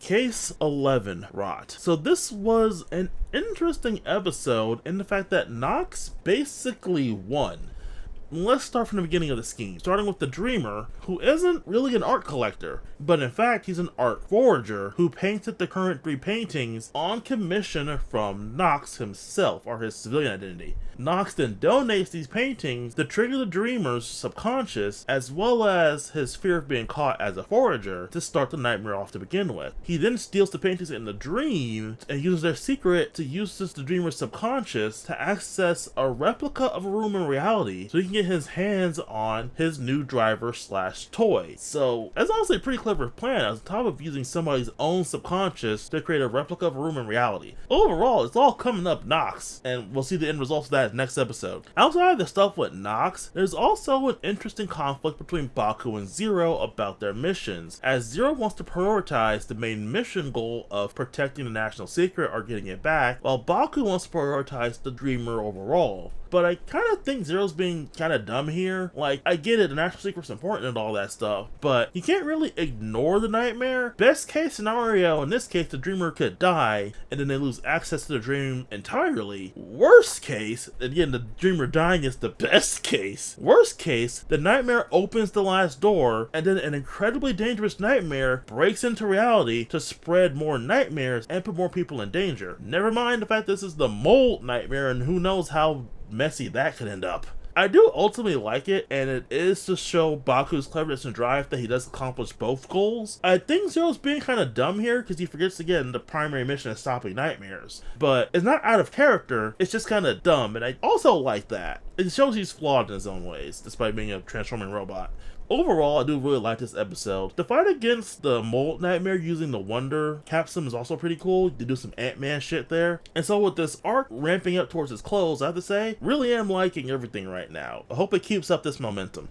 Case 11 rot. So this was an interesting episode in the fact that Nox basically won. Let's start from the beginning of the scheme, starting with the Dreamer, who isn't really an art collector, but in fact he's an art forager who painted the current 3 paintings on commission from Nox himself, or his civilian identity. Nox then donates these paintings to trigger the Dreamer's subconscious, as well as his fear of being caught as a forager, to start the nightmare off to begin with. He then steals the paintings in the dream and uses their secret to use the Dreamer's subconscious to access a replica of a room in reality so he can get his hands on his new driver / toy. So that's honestly a pretty clever plan, on top of using somebody's own subconscious to create a replica of a room in reality. Overall, it's all coming up Nox, and we'll see the end results of that next episode. Outside of the stuff with Nox, there's also an interesting conflict between Baku and Zero about their missions, as Zero wants to prioritize the main mission goal of protecting the national secret or getting it back, while Baku wants to prioritize the Dreamer overall. But I kind of think Zero's being kind of dumb here. Like, I get it, the national secret's important and all that stuff, but you can't really ignore the nightmare. Best case scenario, in this case, the Dreamer could die, and then they lose access to the dream entirely. Worst case, again, the Dreamer dying is the best case. Worst case, the nightmare opens the last door, and then an incredibly dangerous nightmare breaks into reality to spread more nightmares and put more people in danger. Never mind the fact this is the mold nightmare, and who knows how messy that could end up. I do ultimately like it, and it is to show Baku's cleverness and drive that he does accomplish both goals. I think Zero's being kind of dumb here because he forgets again the primary mission is stopping nightmares. But it's not out of character, it's just kind of dumb, and I also like that. It shows he's flawed in his own ways, despite being a transforming robot. Overall, I do really like this episode. The fight against the mold nightmare using the Wonder Capsule is also pretty cool. You do some Ant-Man shit there. And so with this arc ramping up towards its close, I have to say, really am liking everything right now. I hope it keeps up this momentum.